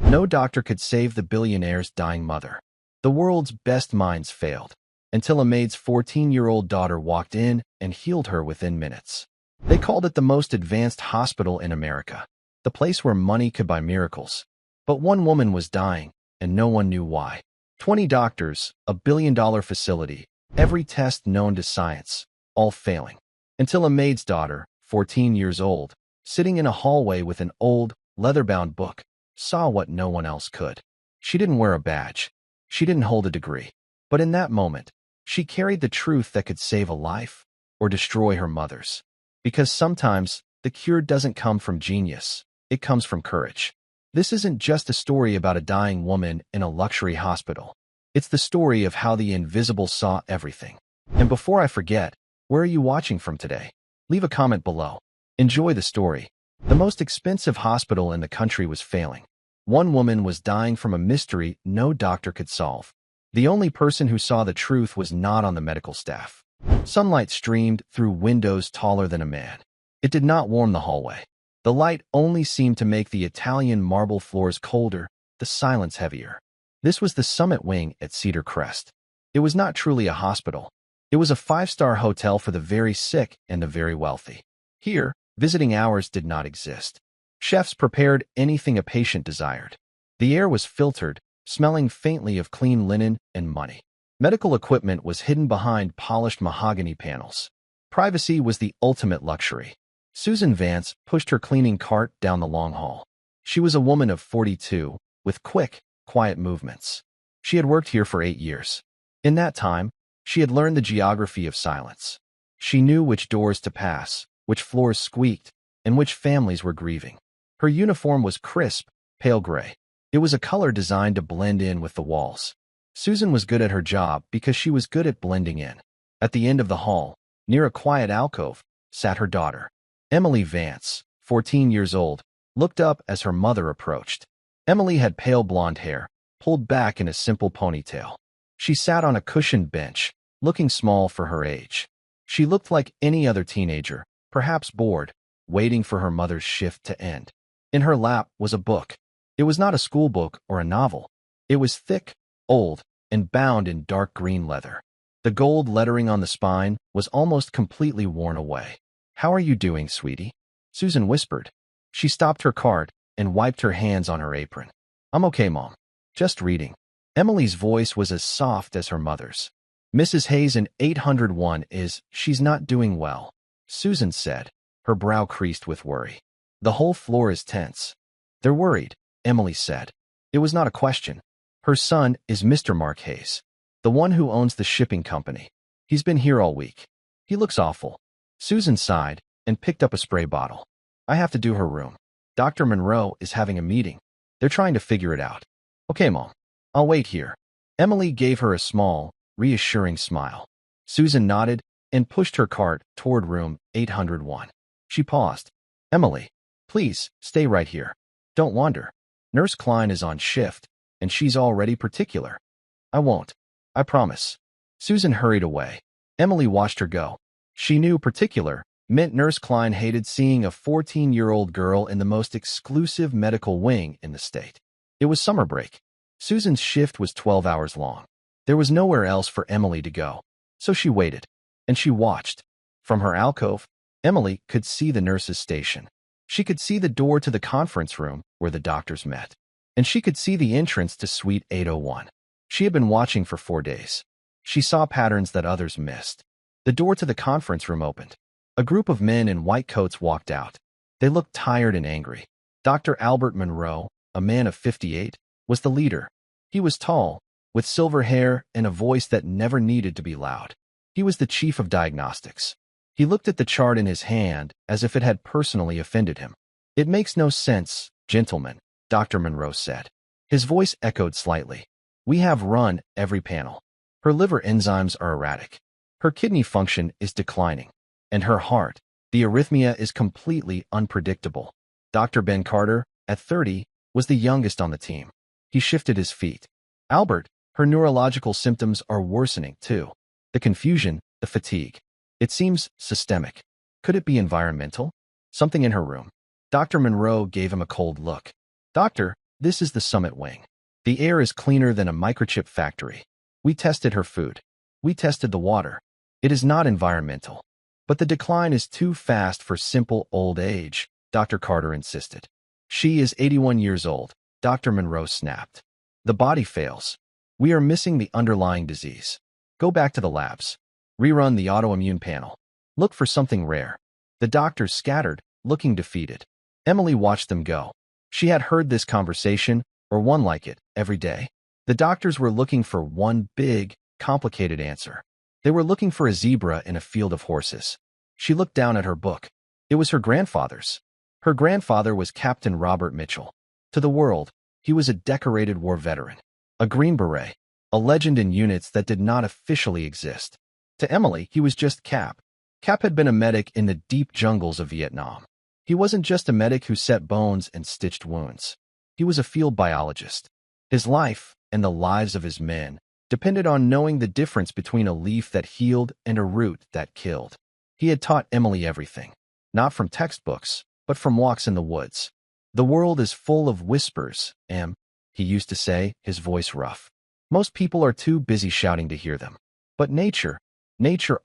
No doctor could save the billionaire's dying mother. The world's best minds failed, until a maid's 14-year-old daughter walked in and healed her within minutes. They called it the most advanced hospital in America, the place where money could buy miracles. But one woman was dying, and no one knew why. 20 doctors, a billion-dollar facility, every test known to science, all failing. Until a maid's daughter, 14 years old, sitting in a hallway with an old, leather-bound book, saw what no one else could. She didn't wear a badge. She didn't hold a degree. But in that moment, she carried the truth that could save a life or destroy her mother's. Because sometimes, the cure doesn't come from genius. It comes from courage. This isn't just a story about a dying woman in a luxury hospital. It's the story of how the invisible saw everything. And before I forget, where are you watching from today? Leave a comment below. Enjoy the story. The most expensive hospital in the country was failing. One woman was dying from a mystery no doctor could solve. The only person who saw the truth was not on the medical staff. Sunlight streamed through windows taller than a man. It did not warm the hallway. The light only seemed to make the Italian marble floors colder, the silence heavier. This was the Summit Wing at Cedar Crest. It was not truly a hospital. It was a 5-star hotel for the very sick and the very wealthy. Here, visiting hours did not exist. Chefs prepared anything a patient desired. The air was filtered, smelling faintly of clean linen and money. Medical equipment was hidden behind polished mahogany panels. Privacy was the ultimate luxury. Susan Vance pushed her cleaning cart down the long hall. She was a woman of 42, with quick, quiet movements. She had worked here for 8 years. In that time, she had learned the geography of silence. She knew which doors to pass, which floors squeaked, and which families were grieving. Her uniform was crisp, pale gray. It was a color designed to blend in with the walls. Susan was good at her job because she was good at blending in. At the end of the hall, near a quiet alcove, sat her daughter. Emily Vance, 14 years old, looked up as her mother approached. Emily had pale blonde hair, pulled back in a simple ponytail. She sat on a cushioned bench, looking small for her age. She looked like any other teenager, perhaps bored, waiting for her mother's shift to end. In her lap was a book. It was not a school book or a novel. It was thick, old, and bound in dark green leather. The gold lettering on the spine was almost completely worn away. "How are you doing, sweetie?" Susan whispered. She stopped her cart and wiped her hands on her apron. "I'm okay, Mom. Just reading." Emily's voice was as soft as her mother's. "Mrs. Hayes in 801 she's not doing well," Susan said, her brow creased with worry. "The whole floor is tense." "They're worried," Emily said. It was not a question. "Her son is Mr. Mark Hayes, the one who owns the shipping company. He's been here all week. He looks awful." Susan sighed and picked up a spray bottle. "I have to do her room. Dr. Monroe is having a meeting. They're trying to figure it out." "Okay, Mom. I'll wait here." Emily gave her a small, reassuring smile. Susan nodded and pushed her cart toward room 801. She paused. "Emily, please, stay right here. Don't wander. Nurse Klein is on shift, and she's already particular." "I won't. I promise." Susan hurried away. Emily watched her go. She knew particular meant Nurse Klein hated seeing a 14-year-old girl in the most exclusive medical wing in the state. It was summer break. Susan's shift was 12 hours long. There was nowhere else for Emily to go. So she waited, and she watched. From her alcove, Emily could see the nurse's station. She could see the door to the conference room where the doctors met. And she could see the entrance to Suite 801. She had been watching for 4 days. She saw patterns that others missed. The door to the conference room opened. A group of men in white coats walked out. They looked tired and angry. Dr. Albert Monroe, a man of 58, was the leader. He was tall, with silver hair and a voice that never needed to be loud. He was the chief of diagnostics. He looked at the chart in his hand as if it had personally offended him. "It makes no sense, gentlemen," Dr. Monroe said. His voice echoed slightly. "We have run every panel. Her liver enzymes are erratic. Her kidney function is declining. And her heart, the arrhythmia is completely unpredictable." Dr. Ben Carter, at 30, was the youngest on the team. He shifted his feet. "Albert, her neurological symptoms are worsening, too. The confusion, the fatigue. It seems systemic. Could it be environmental? Something in her room?" Dr. Monroe gave him a cold look. "Doctor, This is the summit wing. The air is cleaner than a microchip factory. We tested her food. We tested the water. It is not environmental. But the decline is too fast for simple old age, Dr. Carter insisted. She is 81 years old, Dr. Monroe snapped. The body fails. We are missing the underlying disease. Go back to the labs. Rerun the autoimmune panel. Look for something rare. The doctors scattered, looking defeated. Emily watched them go. She had heard this conversation, or one like it, every day. The doctors were looking for one big, complicated answer. They were looking for a zebra in a field of horses. She looked down at her book. It was her grandfather's. Her grandfather was Captain Robert Mitchell. To the world, he was a decorated war veteran, a Green Beret, a legend in units that did not officially exist. To Emily, he was just Cap. Cap had been a medic in the deep jungles of Vietnam. He wasn't just a medic who set bones and stitched wounds. He was a field biologist. His life, and the lives of his men, depended on knowing the difference between a leaf that healed and a root that killed. He had taught Emily everything, not from textbooks, but from walks in the woods. The world is full of whispers, Em, he used to say, his voice rough. Most people are too busy shouting to hear them. But nature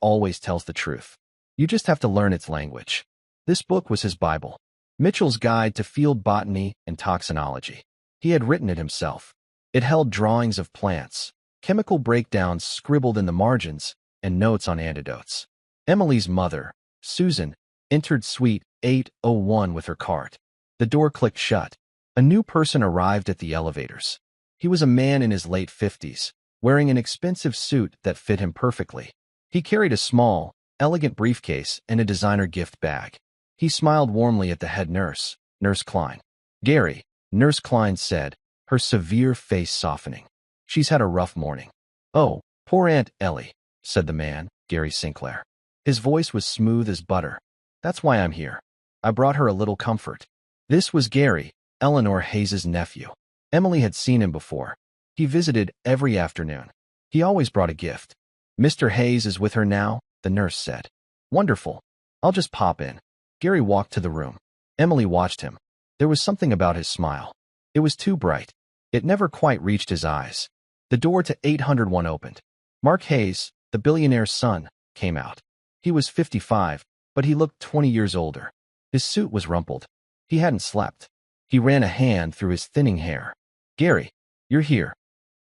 always tells the truth. You just have to learn its language. This book was his Bible, Mitchell's Guide to Field Botany and Toxinology. He had written it himself. It held drawings of plants, chemical breakdowns scribbled in the margins, and notes on antidotes. Emily's mother, Susan, entered suite 801 with her cart. The door clicked shut. A new person arrived at the elevators. He was a man in his late 50s, wearing an expensive suit that fit him perfectly. He carried a small, elegant briefcase and a designer gift bag. He smiled warmly at the head nurse, Nurse Klein. Gary, Nurse Klein said, her severe face softening. She's had a rough morning. Oh, poor Aunt Ellie, said the man, Gary Sinclair. His voice was smooth as butter. That's why I'm here. I brought her a little comfort. This was Gary, Eleanor Hayes's nephew. Emily had seen him before. He visited every afternoon. He always brought a gift. Mr. Hayes is with her now, the nurse said. Wonderful. I'll just pop in. Gary walked to the room. Emily watched him. There was something about his smile. It was too bright. It never quite reached his eyes. The door to 801 opened. Mark Hayes, the billionaire's son, came out. He was 55, but he looked 20 years older. His suit was rumpled. He hadn't slept. He ran a hand through his thinning hair. Gary, you're here.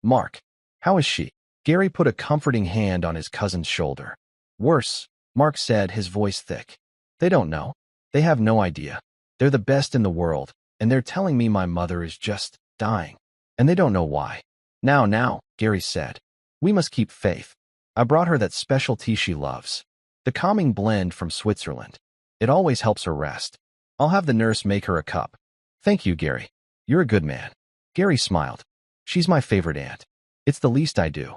Mark, how is she? Gary put a comforting hand on his cousin's shoulder. Worse, Mark said, his voice thick. They don't know. They have no idea. They're the best in the world, and they're telling me my mother is just dying. And they don't know why. Now, Gary said. We must keep faith. I brought her that special tea she loves. The calming blend from Switzerland. It always helps her rest. I'll have the nurse make her a cup. Thank you, Gary. You're a good man. Gary smiled. She's my favorite aunt. It's the least I do.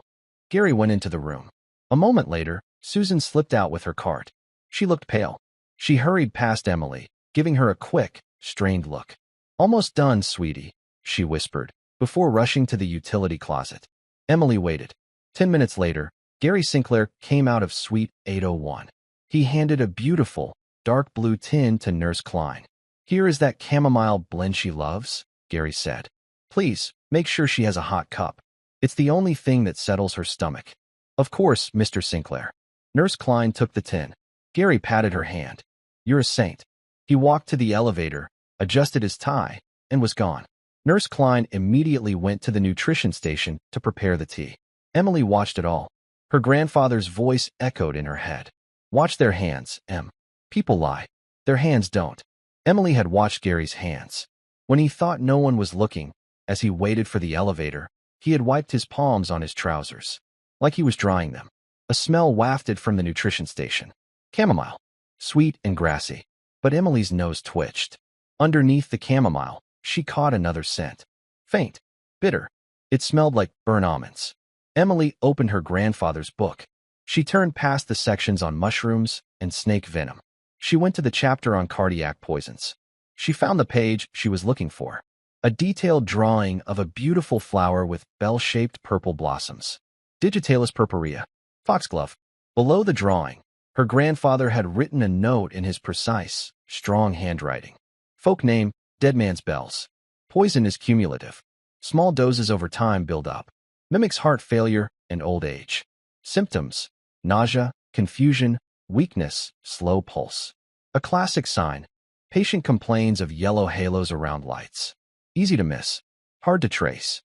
Gary went into the room. A moment later, Susan slipped out with her cart. She looked pale. She hurried past Emily, giving her a quick, strained look. Almost done, sweetie, she whispered, before rushing to the utility closet. Emily waited. 10 minutes later, Gary Sinclair came out of suite 801. He handed a beautiful, dark blue tin to Nurse Klein. Here is that chamomile blend she loves, Gary said. Please, make sure she has a hot cup. It's the only thing that settles her stomach. Of course, Mr. Sinclair. Nurse Klein took the tin. Gary patted her hand. You're a saint. He walked to the elevator, adjusted his tie, and was gone. Nurse Klein immediately went to the nutrition station to prepare the tea. Emily watched it all. Her grandfather's voice echoed in her head. Watch their hands, Em. People lie. Their hands don't. Emily had watched Gary's hands. When he thought no one was looking, as he waited for the elevator, he had wiped his palms on his trousers, like he was drying them. A smell wafted from the nutrition station. Chamomile. Sweet and grassy. But Emily's nose twitched. Underneath the chamomile, she caught another scent. Faint. Bitter. It smelled like burnt almonds. Emily opened her grandfather's book. She turned past the sections on mushrooms and snake venom. She went to the chapter on cardiac poisons. She found the page she was looking for. A detailed drawing of a beautiful flower with bell-shaped purple blossoms. Digitalis purpurea. Foxglove. Below the drawing, her grandfather had written a note in his precise, strong handwriting. Folk name, Dead Man's Bells. Poison is cumulative. Small doses over time build up. Mimics heart failure and old age. Symptoms: nausea, confusion, weakness, slow pulse. A classic sign: patient complains of yellow halos around lights. Easy to miss, hard to trace.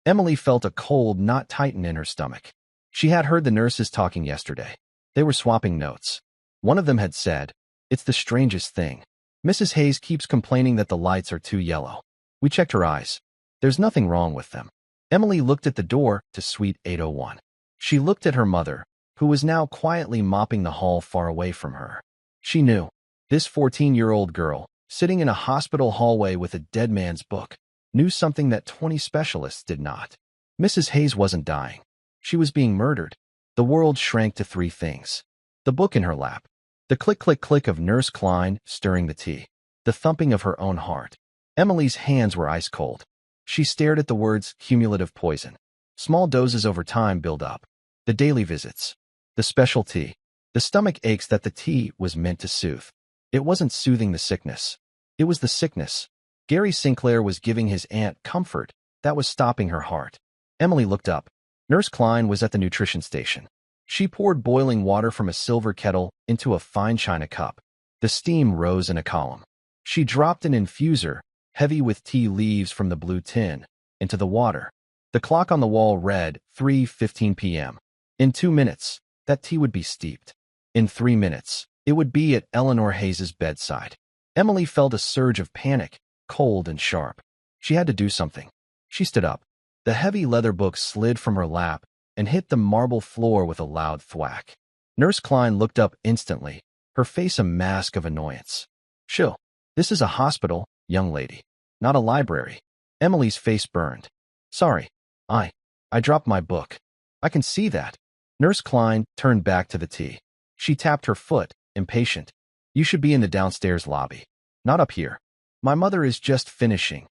Emily felt a cold knot tighten in her stomach. She had heard the nurses talking yesterday. They were swapping notes. One of them had said, "It's the strangest thing. Mrs. Hayes keeps complaining that the lights are too yellow." We checked her eyes. There's nothing wrong with them. Emily looked at the door to Suite 801. She looked at her mother, who was now quietly mopping the hall far away from her. She knew. This 14-year-old girl, sitting in a hospital hallway with a dead man's book, knew something that 20 specialists did not. Mrs. Hayes wasn't dying. She was being murdered. The world shrank to three things: the book in her lap, the click-click-click of Nurse Klein stirring the tea, the thumping of her own heart. Emily's hands were ice cold. She stared at the words cumulative poison. Small doses over time build up. The daily visits. The special tea. The stomach aches that the tea was meant to soothe. It wasn't soothing the sickness. It was the sickness. Gary Sinclair was giving his aunt comfort that was stopping her heart. Emily looked up. Nurse Klein was at the nutrition station. She poured boiling water from a silver kettle into a fine china cup. The steam rose in a column. She dropped an infuser, heavy with tea leaves from the blue tin, into the water. The clock on the wall read 3:15 p.m. In 2 minutes, that tea would be steeped. In 3 minutes, it would be at Eleanor Hayes's bedside. Emily felt a surge of panic, cold and sharp. She had to do something. She stood up. The heavy leather book slid from her lap and hit the marble floor with a loud thwack. Nurse Klein looked up instantly, her face a mask of annoyance. "Chill. This is a hospital, young lady, not a library." Emily's face burned. "Sorry. I dropped my book." "I can see that." Nurse Klein turned back to the tea. She tapped her foot, impatient. "You should be in the downstairs lobby, not up here. My mother is just finishing."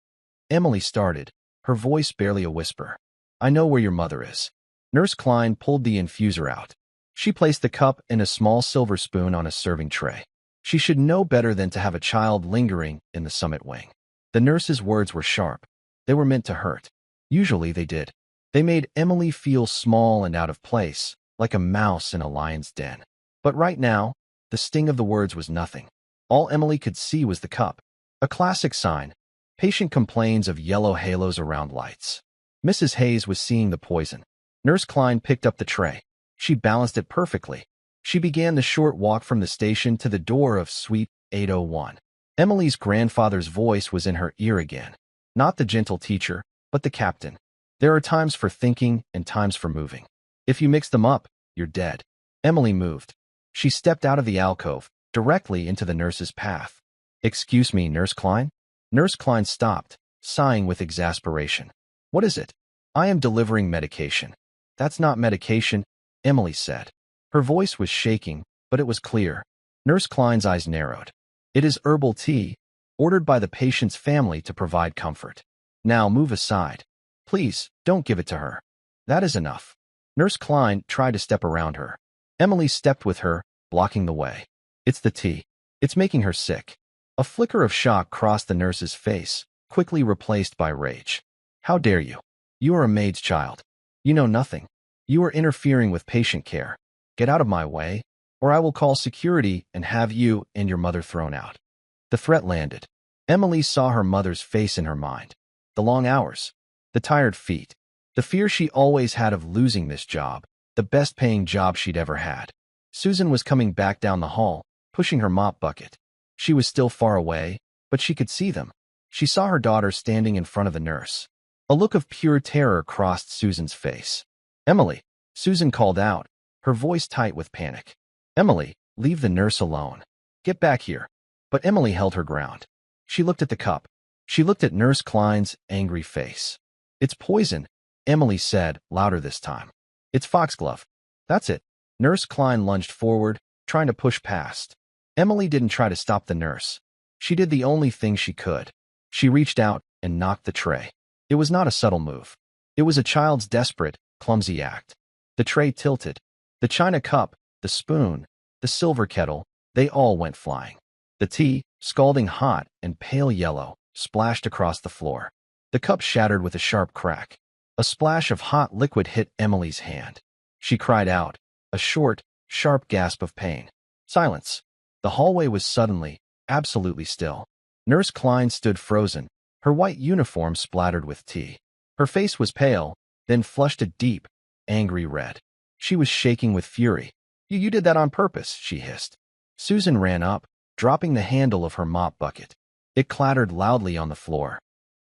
Emily started, her voice barely a whisper. "I know where your mother is." Nurse Klein pulled the infuser out. She placed the cup and a small silver spoon on a serving tray. She should know better than to have a child lingering in the summit wing. The nurse's words were sharp. They were meant to hurt. Usually they did. They made Emily feel small and out of place, like a mouse in a lion's den. But right now, the sting of the words was nothing. All Emily could see was the cup. A classic sign. Patient complains of yellow halos around lights. Mrs. Hayes was seeing the poison. Nurse Klein picked up the tray. She balanced it perfectly. She began the short walk from the station to the door of Suite 801. Emily's grandfather's voice was in her ear again. Not the gentle teacher, but the captain. "There are times for thinking and times for moving. If you mix them up, you're dead." Emily moved. She stepped out of the alcove, directly into the nurse's path. "Excuse me, Nurse Klein?" Nurse Klein stopped, sighing with exasperation. "What is it?" "I am delivering medication." "That's not medication," Emily said. Her voice was shaking, but it was clear. Nurse Klein's eyes narrowed. "It is herbal tea, ordered by the patient's family to provide comfort. Now move aside. Please, don't give it to her." "That is enough." Nurse Klein tried to step around her. Emily stepped with her, blocking the way. "It's the tea. It's making her sick." A flicker of shock crossed the nurse's face, quickly replaced by rage. "How dare you? You are a maid's child. You know nothing. You are interfering with patient care. Get out of my way, or I will call security and have you and your mother thrown out." The threat landed. Emily saw her mother's face in her mind. The long hours, the tired feet, the fear she always had of losing this job, the best-paying job she'd ever had. Susan was coming back down the hall, pushing her mop bucket. She was still far away, but she could see them. She saw her daughter standing in front of the nurse. A look of pure terror crossed Susan's face. "Emily," Susan called out, her voice tight with panic. "Emily, leave the nurse alone. Get back here." But Emily held her ground. She looked at the cup. She looked at Nurse Klein's angry face. "It's poison," Emily said, louder this time. "It's foxglove." "That's it." Nurse Klein lunged forward, trying to push past. Emily didn't try to stop the nurse. She did the only thing she could. She reached out and knocked the tray. It was not a subtle move. It was a child's desperate, clumsy act. The tray tilted. The china cup, the spoon, the silver kettle, they all went flying. The tea, scalding hot and pale yellow, splashed across the floor. The cup shattered with a sharp crack. A splash of hot liquid hit Emily's hand. She cried out, a short, sharp gasp of pain. Silence. The hallway was suddenly, absolutely still. Nurse Klein stood frozen, her white uniform splattered with tea. Her face was pale, then flushed a deep, angry red. She was shaking with fury. You did that on purpose, she hissed. Susan ran up, dropping the handle of her mop bucket. It clattered loudly on the floor.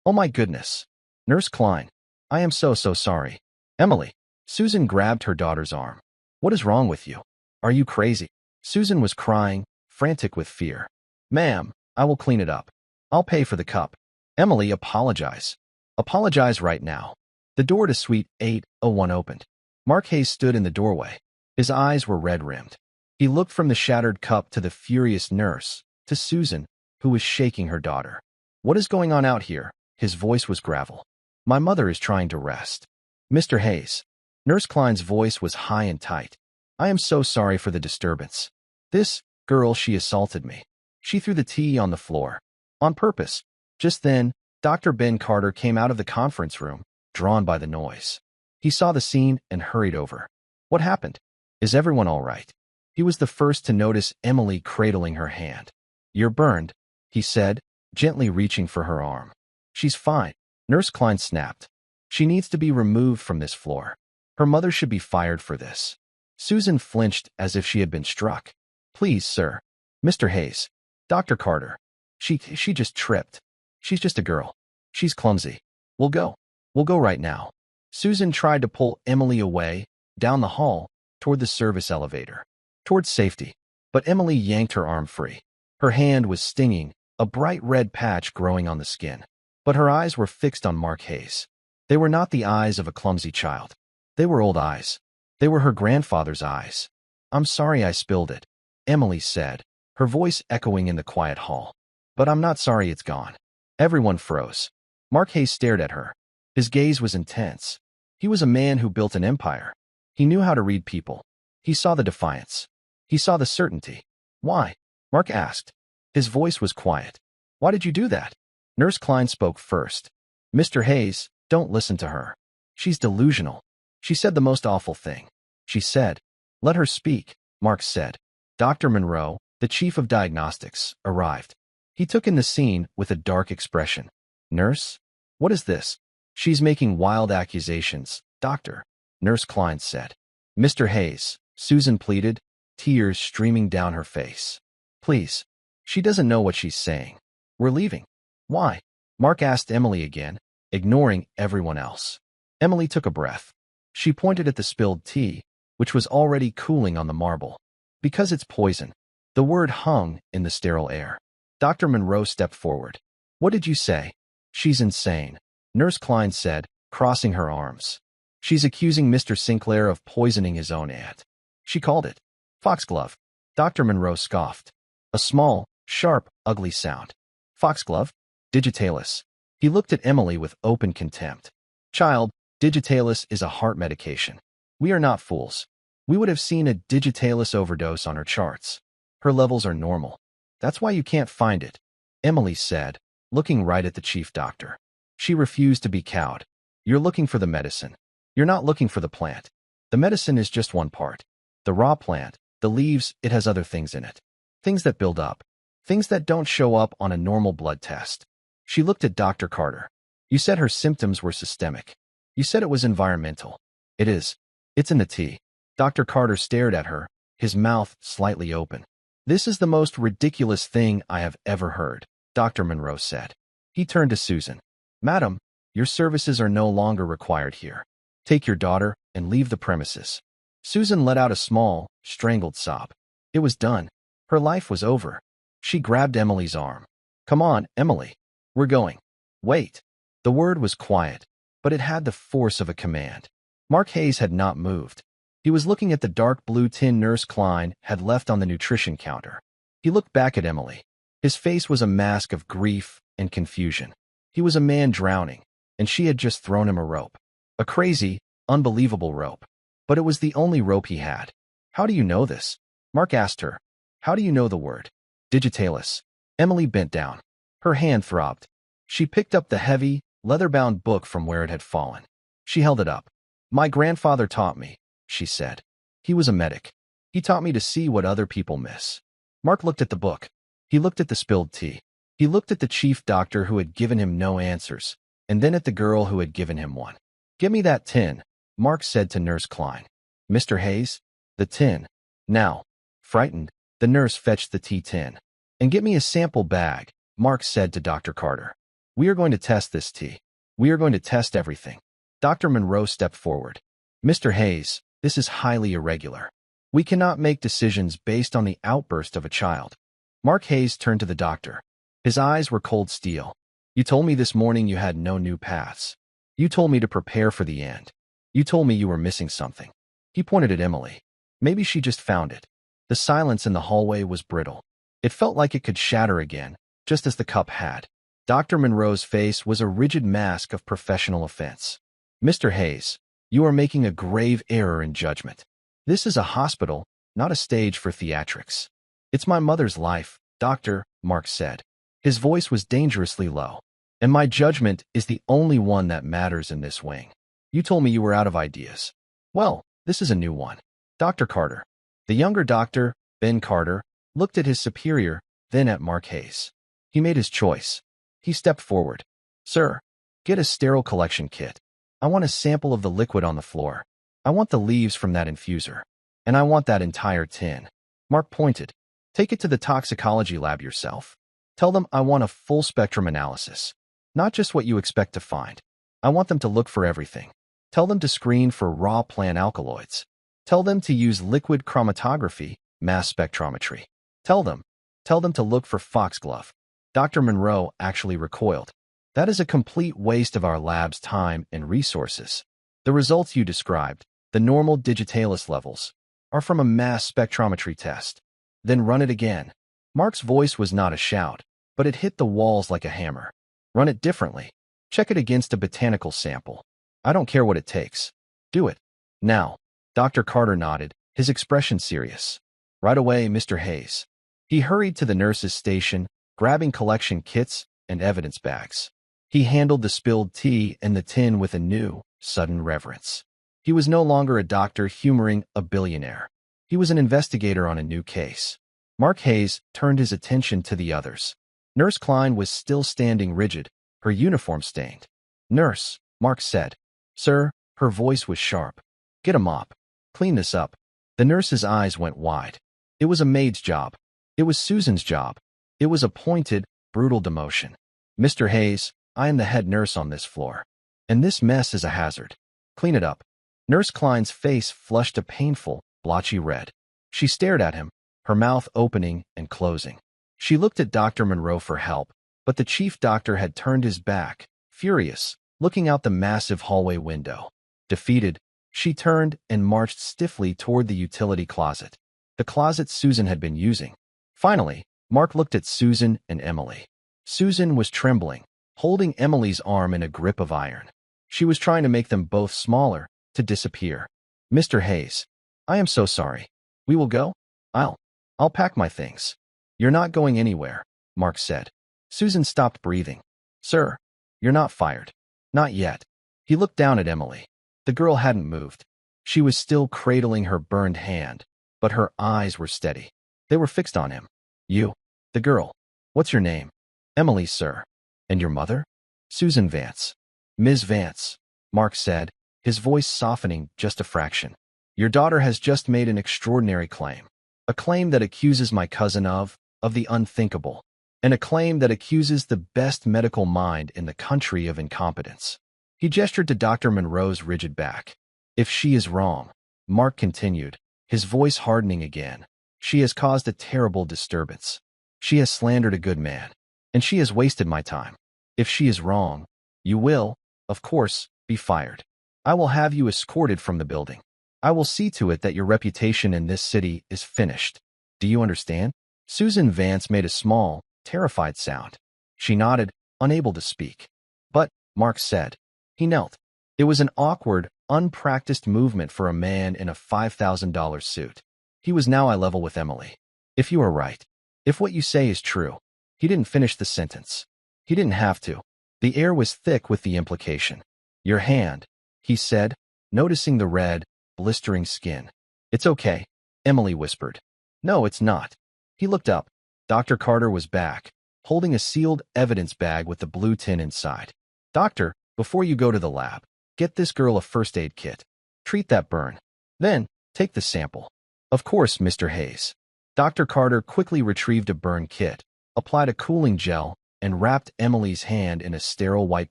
Oh my goodness. Nurse Klein. I am so sorry. Emily. Susan grabbed her daughter's arm. What is wrong with you? Are you crazy? Susan was crying, frantic with fear. Ma'am, I will clean it up. I'll pay for the cup. Emily, apologize. Apologize right now. The door to Suite 801 opened. Mark Hayes stood in the doorway. His eyes were red-rimmed. He looked from the shattered cup to the furious nurse, to Susan, who was shaking her daughter. What is going on out here? His voice was gravel. My mother is trying to rest. Mr. Hayes. Nurse Klein's voice was high and tight. I am so sorry for the disturbance. This girl, she assaulted me. She threw the tea on the floor. On purpose. Just then, Dr. Ben Carter came out of the conference room, drawn by the noise. He saw the scene and hurried over. What happened? Is everyone all right? He was the first to notice Emily cradling her hand. You're burned, he said, gently reaching for her arm. She's fine, Nurse Klein snapped. She needs to be removed from this floor. Her mother should be fired for this. Susan flinched as if she had been struck. Please, sir. Mr. Hayes. Dr. Carter. She just tripped. She's just a girl. She's clumsy. We'll go. We'll go right now. Susan tried to pull Emily away, down the hall, toward the service elevator, towards safety. But Emily yanked her arm free. Her hand was stinging, a bright red patch growing on the skin. But her eyes were fixed on Mark Hayes. They were not the eyes of a clumsy child. They were old eyes. They were her grandfather's eyes. I'm sorry I spilled it, Emily said, her voice echoing in the quiet hall. But I'm not sorry it's gone. Everyone froze. Mark Hayes stared at her. His gaze was intense. He was a man who built an empire. He knew how to read people. He saw the defiance. He saw the certainty. Why? Mark asked. His voice was quiet. Why did you do that? Nurse Klein spoke first. Mr. Hayes, don't listen to her. She's delusional. She said the most awful thing. She said, let her speak, Mark said. Dr. Monroe, the chief of diagnostics, arrived. He took in the scene with a dark expression. Nurse? What is this? She's making wild accusations, doctor, Nurse Klein said. Mr. Hayes, Susan pleaded, tears streaming down her face. Please. She doesn't know what she's saying. We're leaving. Why? Mark asked Emily again, ignoring everyone else. Emily took a breath. She pointed at the spilled tea, which was already cooling on the marble. Because it's poison. The word hung in the sterile air. Dr. Monroe stepped forward. What did you say? She's insane, Nurse Klein said, crossing her arms. She's accusing Mr. Sinclair of poisoning his own aunt. She called it foxglove. Dr. Monroe scoffed. A small, sharp, ugly sound. Foxglove? Digitalis. He looked at Emily with open contempt. Child, Digitalis is a heart medication. We are not fools. We would have seen a Digitalis overdose on her charts. Her levels are normal. That's why you can't find it, Emily said, looking right at the chief doctor. She refused to be cowed. You're looking for the medicine. You're not looking for the plant. The medicine is just one part. The raw plant, the leaves, it has other things in it. Things that build up. Things that don't show up on a normal blood test. She looked at Dr. Carter. You said her symptoms were systemic. You said it was environmental. It is. It's in the tea. Dr. Carter stared at her, his mouth slightly open. This is the most ridiculous thing I have ever heard, Dr. Monroe said. He turned to Susan. Madam, your services are no longer required here. Take your daughter and leave the premises. Susan let out a small, strangled sob. It was done. Her life was over. She grabbed Emily's arm. Come on, Emily. We're going. Wait. The word was quiet, but it had the force of a command. Mark Hayes had not moved. He was looking at the dark blue tin Nurse Klein had left on the nutrition counter. He looked back at Emily. His face was a mask of grief and confusion. He was a man drowning, and she had just thrown him a rope. A crazy, unbelievable rope. But it was the only rope he had. How do you know this? Mark asked her. How do you know the word? Digitalis. Emily bent down. Her hand throbbed. She picked up the heavy, leather-bound book from where it had fallen. She held it up. "My grandfather taught me," she said. "He was a medic. He taught me to see what other people miss." Mark looked at the book. He looked at the spilled tea. He looked at the chief doctor who had given him no answers, and then at the girl who had given him one. "Give me that tin," Mark said to Nurse Klein. "Mr. Hayes?" "The tin." Now, frightened, the nurse fetched the tea tin. "And get me a sample bag," Mark said to Dr. Carter. "We are going to test this tea. We are going to test everything." Dr. Monroe stepped forward. "Mr. Hayes, this is highly irregular. We cannot make decisions based on the outburst of a child." Mark Hayes turned to the doctor. His eyes were cold steel. "You told me this morning you had no new paths. You told me to prepare for the end. You told me you were missing something." He pointed at Emily. Maybe she just found it. The silence in the hallway was brittle. It felt like it could shatter again, just as the cup had. Dr. Monroe's face was a rigid mask of professional offense. "Mr. Hayes, you are making a grave error in judgment. This is a hospital, not a stage for theatrics." "It's my mother's life, doctor," Mark said. His voice was dangerously low. "And my judgment is the only one that matters in this wing. You told me you were out of ideas. Well, this is a new one." Dr. Carter. The younger doctor, Ben Carter, looked at his superior, then at Mark Hayes. He made his choice. He stepped forward. "Sir, get a sterile collection kit. I want a sample of the liquid on the floor. I want the leaves from that infuser. And I want that entire tin." Mark pointed. "Take it to the toxicology lab yourself. Tell them I want a full spectrum analysis. Not just what you expect to find. I want them to look for everything. Tell them to screen for raw plant alkaloids. Tell them to use liquid chromatography, mass spectrometry. Tell them to look for foxglove." Dr. Monroe actually recoiled. "That is a complete waste of our lab's time and resources. The results you described, the normal digitalis levels, are from a mass spectrometry test. Then run it again." Mark's voice was not a shout, but it hit the walls like a hammer. "Run it differently. Check it against a botanical sample. I don't care what it takes. Do it. Now." Dr. Carter nodded, his expression serious. "Right away, Mr. Hayes." He hurried to the nurse's station, grabbing collection kits and evidence bags. He handled the spilled tea and the tin with a new, sudden reverence. He was no longer a doctor humoring a billionaire. He was an investigator on a new case. Mark Hayes turned his attention to the others. Nurse Klein was still standing rigid, her uniform stained. "Nurse," Mark said. "Sir," her voice was sharp. "Get a mop. Clean this up." The nurse's eyes went wide. It was a maid's job. It was Susan's job. It was a pointed, brutal demotion. "Mr. Hayes, I am the head nurse on this floor. And this mess is a hazard. Clean it up." Nurse Klein's face flushed a painful, blotchy red. She stared at him, her mouth opening and closing. She looked at Dr. Monroe for help, but the chief doctor had turned his back, furious, looking out the massive hallway window. Defeated, she turned and marched stiffly toward the utility closet, the closet Susan had been using. Finally, Mark looked at Susan and Emily. Susan was trembling, holding Emily's arm in a grip of iron. She was trying to make them both smaller, to disappear. "Mr. Hayes, I am so sorry. We will go? I'll pack my things." "You're not going anywhere," Mark said. Susan stopped breathing. "Sir, you're not fired." "Not yet." He looked down at Emily. The girl hadn't moved. She was still cradling her burned hand, but her eyes were steady. They were fixed on him. "You." The girl. "What's your name?" "Emily, sir." "And your mother?" "Susan Vance." "Ms. Vance," Mark said, his voice softening just a fraction. "Your daughter has just made an extraordinary claim. A claim that accuses my cousin of the unthinkable. And a claim that accuses the best medical mind in the country of incompetence." He gestured to Dr. Monroe's rigid back. "If she is wrong," Mark continued, his voice hardening again, "she has caused a terrible disturbance. She has slandered a good man. And she has wasted my time. If she is wrong, you will, of course, be fired. I will have you escorted from the building. I will see to it that your reputation in this city is finished. Do you understand?" Susan Vance made a small, terrified sound. She nodded, unable to speak. "But," Mark said. He knelt. It was an awkward, unpracticed movement for a man in a $5,000 suit. He was now eye level with Emily. "If you are right, if what you say is true." He didn't finish the sentence. He didn't have to. The air was thick with the implication. Your hand, he said, noticing the red, blistering skin. It's okay, Emily whispered. No, it's not. He looked up. Dr. Carter was back, holding a sealed evidence bag with the blue tin inside. Doctor, before you go to the lab, get this girl a first aid kit. Treat that burn. Then, take the sample. Of course, Mr. Hayes. Dr. Carter quickly retrieved a burn kit, applied a cooling gel, and wrapped Emily's hand in a sterile white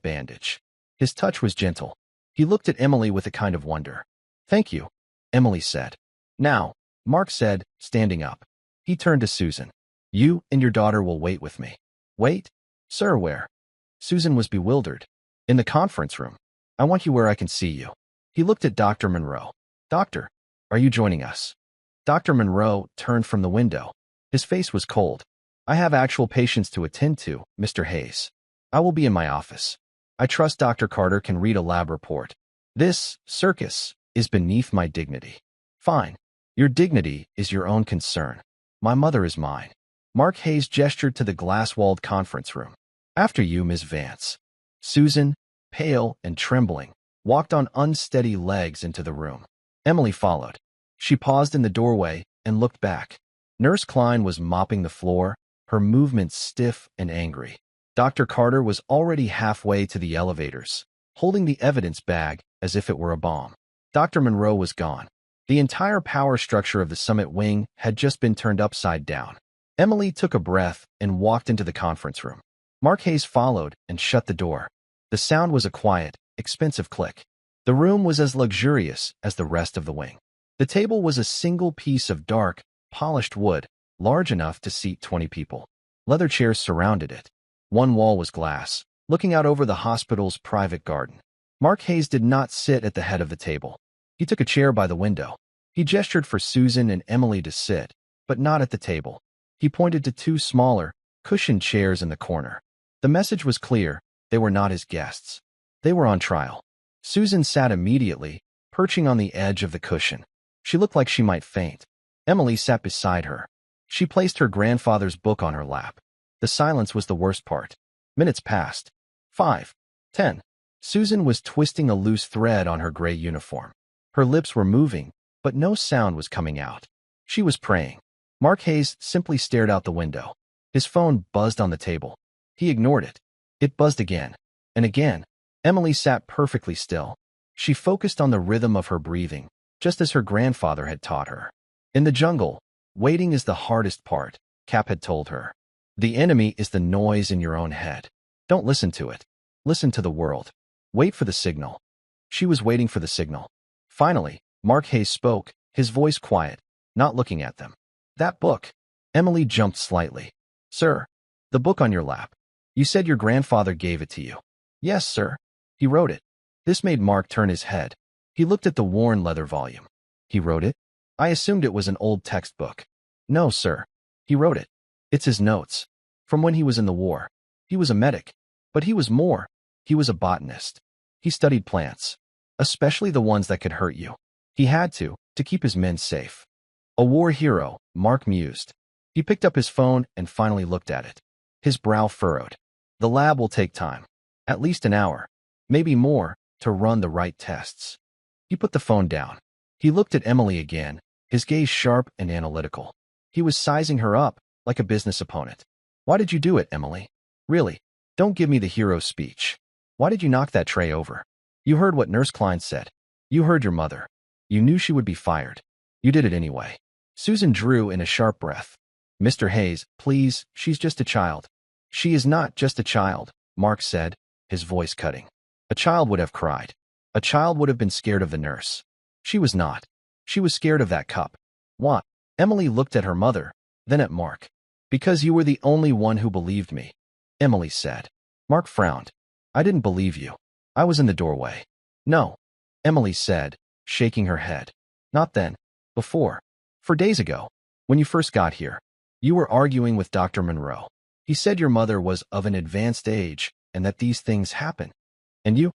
bandage. His touch was gentle. He looked at Emily with a kind of wonder. Thank you, Emily said. Now, Mark said, standing up. He turned to Susan. You and your daughter will wait with me. Wait? Sir, where? Susan was bewildered. In the conference room. I want you where I can see you. He looked at Dr. Monroe. Doctor, are you joining us? Dr. Monroe turned from the window. His face was cold. I have actual patients to attend to, Mr. Hayes. I will be in my office. I trust Dr. Carter can read a lab report. This circus is beneath my dignity. Fine. Your dignity is your own concern. My mother is mine. Mark Hayes gestured to the glass-walled conference room. After you, Miss Vance. Susan, pale and trembling, walked on unsteady legs into the room. Emily followed. She paused in the doorway and looked back. Nurse Klein was mopping the floor, her movements stiff and angry. Dr. Carter was already halfway to the elevators, holding the evidence bag as if it were a bomb. Dr. Monroe was gone. The entire power structure of the summit wing had just been turned upside down. Emily took a breath and walked into the conference room. Mark Hayes followed and shut the door. The sound was a quiet, expensive click. The room was as luxurious as the rest of the wing. The table was a single piece of dark, polished wood, large enough to seat 20 people. Leather chairs surrounded it. One wall was glass, looking out over the hospital's private garden. Mark Hayes did not sit at the head of the table. He took a chair by the window. He gestured for Susan and Emily to sit, but not at the table. He pointed to two smaller, cushioned chairs in the corner. The message was clear. They were not his guests. They were on trial. Susan sat immediately, perching on the edge of the cushion. She looked like she might faint. Emily sat beside her. She placed her grandfather's book on her lap. The silence was the worst part. Minutes passed. 5, 10. Susan was twisting a loose thread on her gray uniform. Her lips were moving, but no sound was coming out. She was praying. Mark Hayes simply stared out the window. His phone buzzed on the table. He ignored it. It buzzed again. And again. Emily sat perfectly still. She focused on the rhythm of her breathing, just as her grandfather had taught her. In the jungle, waiting is the hardest part, Cap had told her. The enemy is the noise in your own head. Don't listen to it. Listen to the world. Wait for the signal. She was waiting for the signal. Finally, Mark Hayes spoke, his voice quiet, not looking at them. That book. Emily jumped slightly. Sir, the book on your lap. You said your grandfather gave it to you. Yes, sir. He wrote it. This made Mark turn his head. He looked at the worn leather volume. He wrote it? I assumed it was an old textbook. No, sir. He wrote it. It's his notes. From when he was in the war. He was a medic. But he was more. He was a botanist. He studied plants. Especially the ones that could hurt you. He had to keep his men safe. A war hero, Mark mused. He picked up his phone and finally looked at it. His brow furrowed. The lab will take time. At least an hour. Maybe more, to run the right tests. He put the phone down. He looked at Emily again, his gaze sharp and analytical. He was sizing her up, like a business opponent. Why did you do it, Emily? Really, don't give me the hero speech. Why did you knock that tray over? You heard what Nurse Klein said. You heard your mother. You knew she would be fired. You did it anyway. Susan drew in a sharp breath. Mr. Hayes, please, she's just a child. She is not just a child, Mark said, his voice cutting. A child would have cried. A child would have been scared of the nurse. She was not. She was scared of that cup. What? Emily looked at her mother, then at Mark. Because you were the only one who believed me, Emily said. Mark frowned. I didn't believe you. I was in the doorway. No, Emily said, shaking her head. Not then. Before. 4 days ago. When you first got here. You were arguing with Dr. Monroe. He said your mother was of an advanced age and that these things happen. And you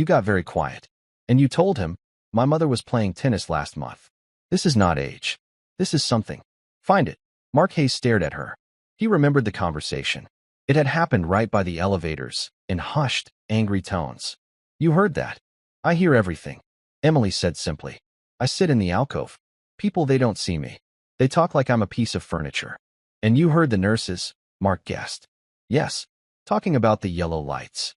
got very quiet. And you told him, my mother was playing tennis last month. This is not age. This is something. Find it. Mark Hayes stared at her. He remembered the conversation. It had happened right by the elevators, in hushed, angry tones. You heard that? I hear everything, Emily said simply. I sit in the alcove. People, they don't see me. They talk like I'm a piece of furniture. And you heard the nurses? Mark guessed. Yes, talking about the yellow lights.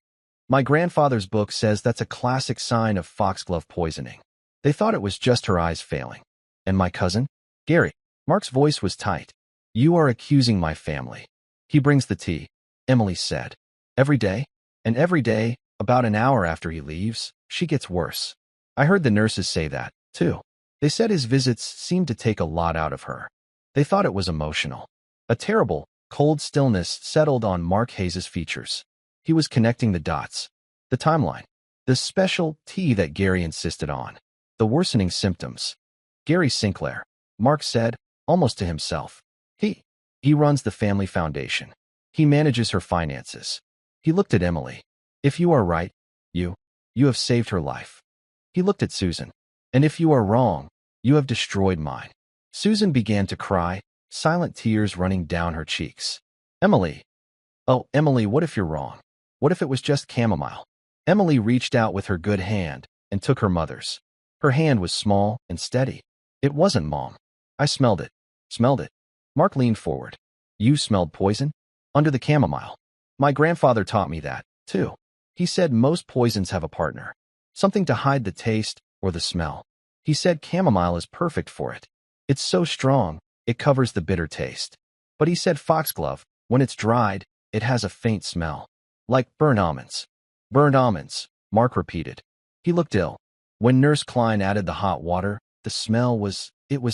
My grandfather's book says that's a classic sign of foxglove poisoning. They thought it was just her eyes failing. And my cousin? Gary. Mark's voice was tight. You are accusing my family. He brings the tea, Emily said. Every day? And every day, about an hour after he leaves, she gets worse. I heard the nurses say that, too. They said his visits seemed to take a lot out of her. They thought it was emotional. A terrible, cold stillness settled on Mark Hayes' features. He was connecting the dots. The timeline. The special tea that Gary insisted on. The worsening symptoms. Gary Sinclair, Mark said, almost to himself. He runs the family foundation. He manages her finances. He looked at Emily. If you are right, you have saved her life. He looked at Susan. And if you are wrong, you have destroyed mine. Susan began to cry, silent tears running down her cheeks. Emily. Oh, Emily, what if you're wrong? What if it was just chamomile? Emily reached out with her good hand and took her mother's. Her hand was small and steady. It wasn't, Mom. I smelled it. Smelled it. Mark leaned forward. You smelled poison? Under the chamomile. My grandfather taught me that, too. He said most poisons have a partner. Something to hide the taste or the smell. He said chamomile is perfect for it. It's so strong, it covers the bitter taste. But he said foxglove, when it's dried, it has a faint smell. Like burnt almonds. Burnt almonds, Mark repeated. He looked ill. When Nurse Klein added the hot water, the smell was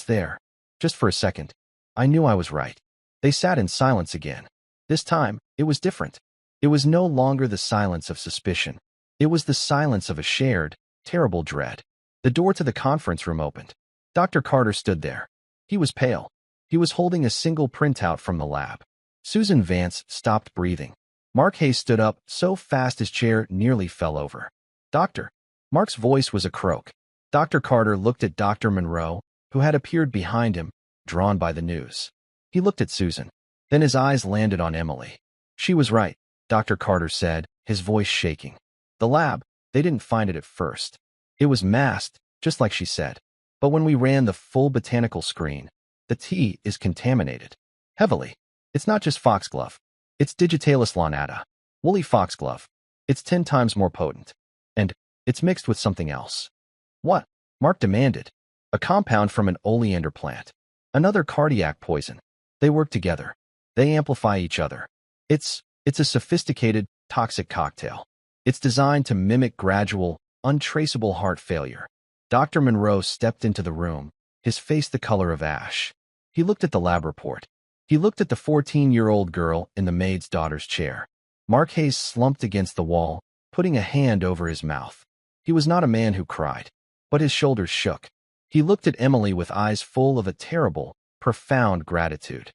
there. Just for a second. I knew I was right. They sat in silence again. This time, it was different. It was no longer the silence of suspicion. It was the silence of a shared, terrible dread. The door to the conference room opened. Dr. Carter stood there. He was pale. He was holding a single printout from the lab. Susan Vance stopped breathing. Mark Hayes stood up so fast his chair nearly fell over. Doctor. Mark's voice was a croak. Dr. Carter looked at Dr. Monroe, who had appeared behind him, drawn by the news. He looked at Susan. Then his eyes landed on Emily. She was right, Dr. Carter said, his voice shaking. The lab, they didn't find it at first. It was masked, just like she said. But when we ran the full botanical screen, the tea is contaminated. Heavily. It's not just foxglove. It's Digitalis lanata. Woolly foxglove. It's 10 times more potent. And it's mixed with something else. What? Mark demanded. A compound from an oleander plant. Another cardiac poison. They work together. They amplify each other. It's a sophisticated, toxic cocktail. It's designed to mimic gradual, untraceable heart failure. Dr. Monroe stepped into the room, his face the color of ash. He looked at the lab report. He looked at the 14-year-old girl in the maid's daughter's chair. Mark Hayes slumped against the wall, putting a hand over his mouth. He was not a man who cried, but his shoulders shook. He looked at Emily with eyes full of a terrible, profound gratitude.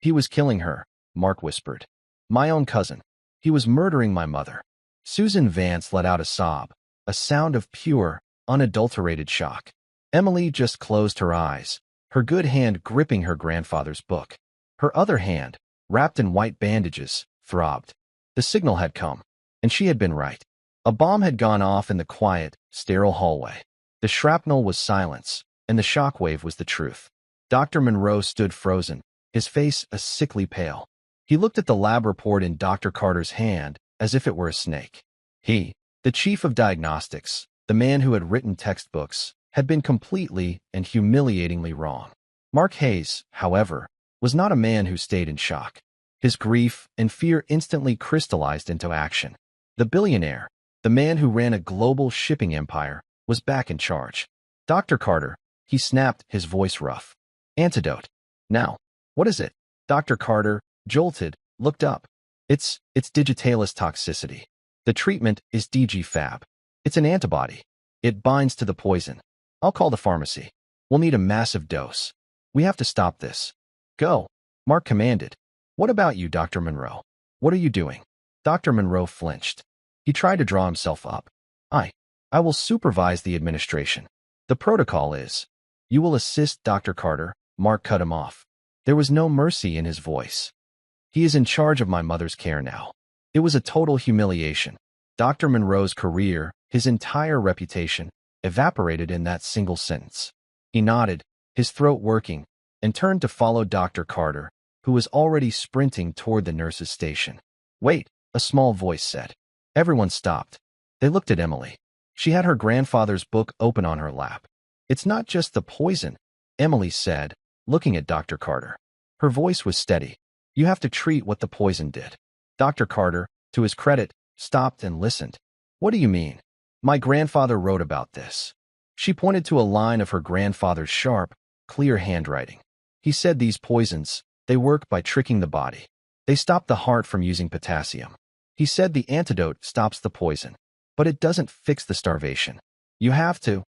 He was killing her, Mark whispered. My own cousin. He was murdering my mother. Susan Vance let out a sob, a sound of pure, unadulterated shock. Emily just closed her eyes, her good hand gripping her grandfather's book. Her other hand, wrapped in white bandages, throbbed. The signal had come, and she had been right. A bomb had gone off in the quiet, sterile hallway. The shrapnel was silence, and the shockwave was the truth. Dr. Monroe stood frozen, his face a sickly pale. He looked at the lab report in Dr. Carter's hand as if it were a snake. He, the chief of diagnostics, the man who had written textbooks, had been completely and humiliatingly wrong. Mark Hayes, however, was not a man who stayed in shock. His grief and fear instantly crystallized into action. The billionaire, the man who ran a global shipping empire, was back in charge. Dr. Carter, he snapped, his voice rough. Antidote. Now. What is it? Dr. Carter, jolted, looked up. It's digitalis toxicity. The treatment is DG-Fab. It's an antibody. It binds to the poison. I'll call the pharmacy. We'll need a massive dose. We have to stop this. Go, Mark commanded. What about you, Dr. Monroe? What are you doing? Dr. Monroe flinched. He tried to draw himself up. I will supervise the administration. The protocol is. You will assist Dr. Carter, Mark cut him off. There was no mercy in his voice. He is in charge of my mother's care now. It was a total humiliation. Dr. Monroe's career, his entire reputation, evaporated in that single sentence. He nodded, his throat working, and turned to follow Dr. Carter, who was already sprinting toward the nurse's station. "Wait," a small voice said. Everyone stopped. They looked at Emily. She had her grandfather's book open on her lap. "It's not just the poison," Emily said, looking at Dr. Carter. Her voice was steady. "You have to treat what the poison did." Dr. Carter, to his credit, stopped and listened. "What do you mean?" "My grandfather wrote about this." She pointed to a line of her grandfather's sharp, clear handwriting. "He said these poisons, they work by tricking the body. They stop the heart from using potassium. He said the antidote stops the poison, but it doesn't fix the starvation. You have to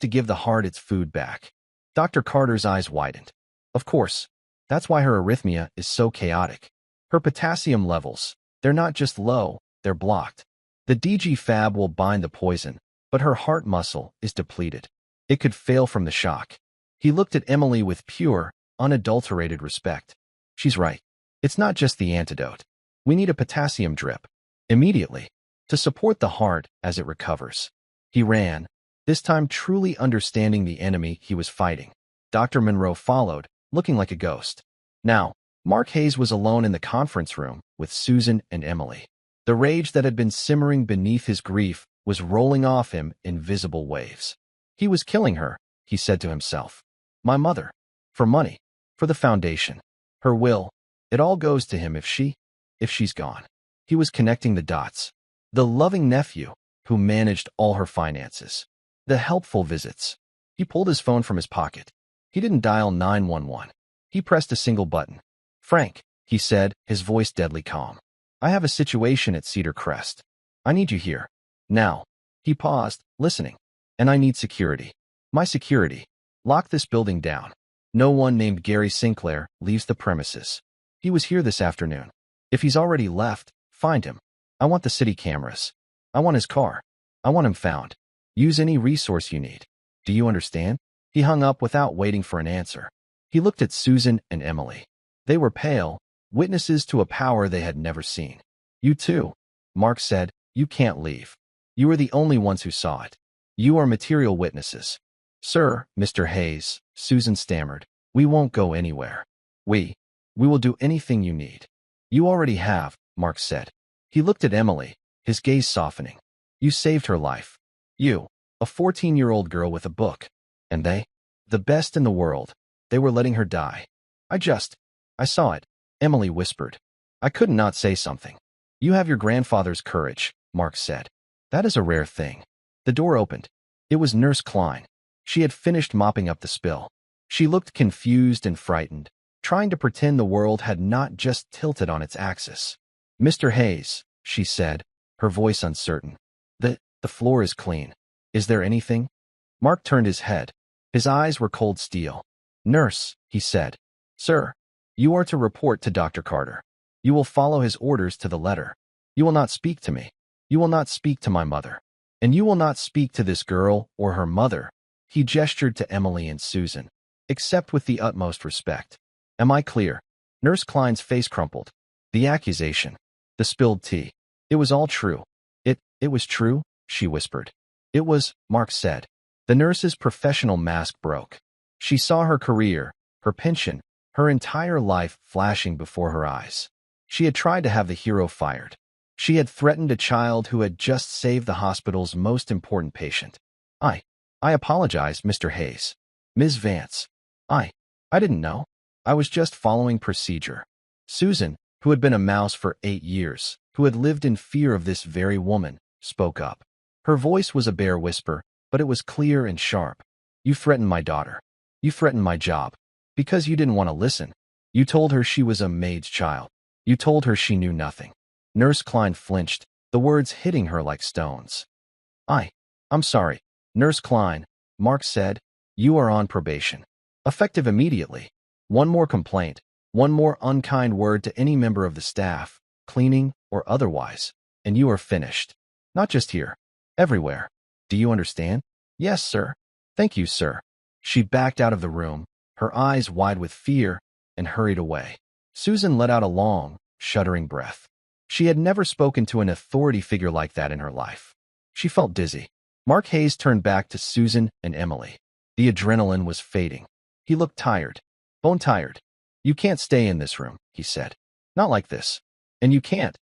give the heart its food back." Dr. Carter's eyes widened. Of course, that's why her arrhythmia is so chaotic. Her potassium levels, they're not just low, they're blocked. The DG fab will bind the poison, but her heart muscle is depleted. It could fail from the shock. He looked at Emily with pure, unadulterated respect. "She's right. It's not just the antidote. We need a potassium drip. Immediately. To support the heart as it recovers." He ran, this time truly understanding the enemy he was fighting. Dr. Monroe followed, looking like a ghost. Now, Mark Hayes was alone in the conference room with Susan and Emily. The rage that had been simmering beneath his grief was rolling off him in visible waves. He was killing her, he said to himself. My mother. For money. For the foundation. Her will. It all goes to him if she's gone. He was connecting the dots. The loving nephew, who managed all her finances. The helpful visits. He pulled his phone from his pocket. He didn't dial 911. He pressed a single button. "Frank," he said, his voice deadly calm. "I have a situation at Cedar Crest. I need you here. Now." He paused, listening. "And I need security. My security. Lock this building down. No one named Gary Sinclair leaves the premises. He was here this afternoon. If he's already left, find him. I want the city cameras. I want his car. I want him found. Use any resource you need. Do you understand?" He hung up without waiting for an answer. He looked at Susan and Emily. They were pale, witnesses to a power they had never seen. "You too," Mark said. "You can't leave. You are the only ones who saw it. You are material witnesses." "Sir, Mr. Hayes," Susan stammered, "we won't go anywhere. We will do anything you need." "You already have," Mark said. He looked at Emily, his gaze softening. "You saved her life. You, a 14-year-old girl with a book. And they? The best in the world. They were letting her die. I saw it," Emily whispered. "I couldn't not say something." "You have your grandfather's courage," Mark said. "That is a rare thing." The door opened. It was Nurse Klein. She had finished mopping up the spill. She looked confused and frightened, trying to pretend the world had not just tilted on its axis. "Mr. Hayes," she said, her voice uncertain. The floor is clean. Is there anything?" Mark turned his head. His eyes were cold steel. "Nurse," he said. "Sir, you are to report to Dr. Carter. You will follow his orders to the letter. You will not speak to me. You will not speak to my mother. And you will not speak to this girl or her mother." He gestured to Emily and Susan. "Except with the utmost respect. Am I clear?" Nurse Klein's face crumpled. The accusation. The spilled tea. It was all true. It was true, she whispered. "It was," Mark said. The nurse's professional mask broke. She saw her career, her pension, her entire life flashing before her eyes. She had tried to have the hero fired. She had threatened a child who had just saved the hospital's most important patient. I apologize, Mr. Hayes. Ms. Vance. I didn't know. I was just following procedure." Susan, who had been a mouse for 8 years, who had lived in fear of this very woman, spoke up. Her voice was a bare whisper, but it was clear and sharp. "You threatened my daughter. You threatened my job. Because you didn't want to listen. You told her she was a maid's child. You told her she knew nothing." Nurse Klein flinched, the words hitting her like stones. I'm sorry, Nurse Klein," Mark said. "You are on probation. Effective immediately. One more complaint, one more unkind word to any member of the staff, cleaning or otherwise, and you are finished. Not just here. Everywhere. Do you understand?" "Yes, sir. Thank you, sir." She backed out of the room, her eyes wide with fear, and hurried away. Susan let out a long, shuddering breath. She had never spoken to an authority figure like that in her life. She felt dizzy. Mark Hayes turned back to Susan and Emily. The adrenaline was fading. He looked tired. Bone tired. "You can't stay in this room," he said. "Not like this. And you can't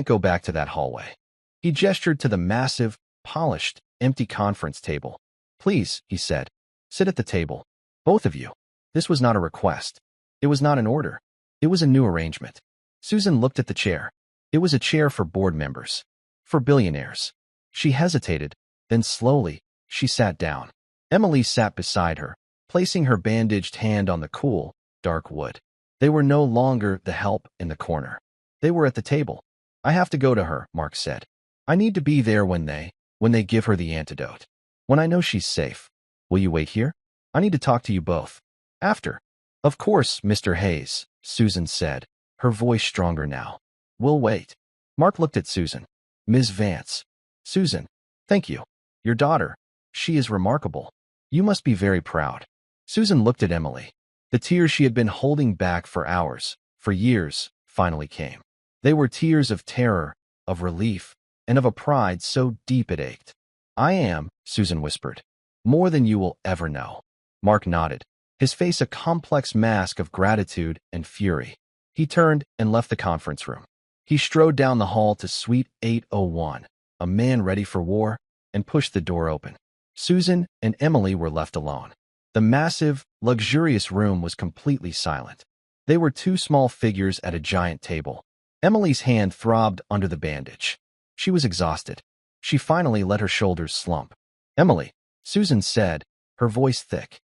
go back to that hallway." He gestured to the massive, polished, empty conference table. "Please," he said, "sit at the table. Both of you." This was not a request. It was not an order. It was a new arrangement. Susan looked at the chair. It was a chair for board members. For billionaires. She hesitated, then slowly, she sat down. Emily sat beside her, placing her bandaged hand on the cool, dark wood. They were no longer the help in the corner. They were at the table. "I have to go to her," Mark said. "I need to be there when they give her the antidote. When I know she's safe. Will you wait here? I need to talk to you both. After." "Of course, Mr. Hayes," Susan said, her voice stronger now. "We'll wait." Mark looked at Susan. "Ms. Vance." "Susan, thank you. Your daughter, she is remarkable. You must be very proud." Susan looked at Emily. The tears she had been holding back for hours, for years, finally came. They were tears of terror, of relief, and of a pride so deep it ached. "I am," Susan whispered, "more than you will ever know." Mark nodded, his face a complex mask of gratitude and fury. He turned and left the conference room. He strode down the hall to Suite 801, a man ready for war, and pushed the door open. Susan and Emily were left alone. The massive, luxurious room was completely silent. They were two small figures at a giant table. Emily's hand throbbed under the bandage. She was exhausted. She finally let her shoulders slump. "Emily," Susan said, her voice thick.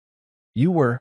You were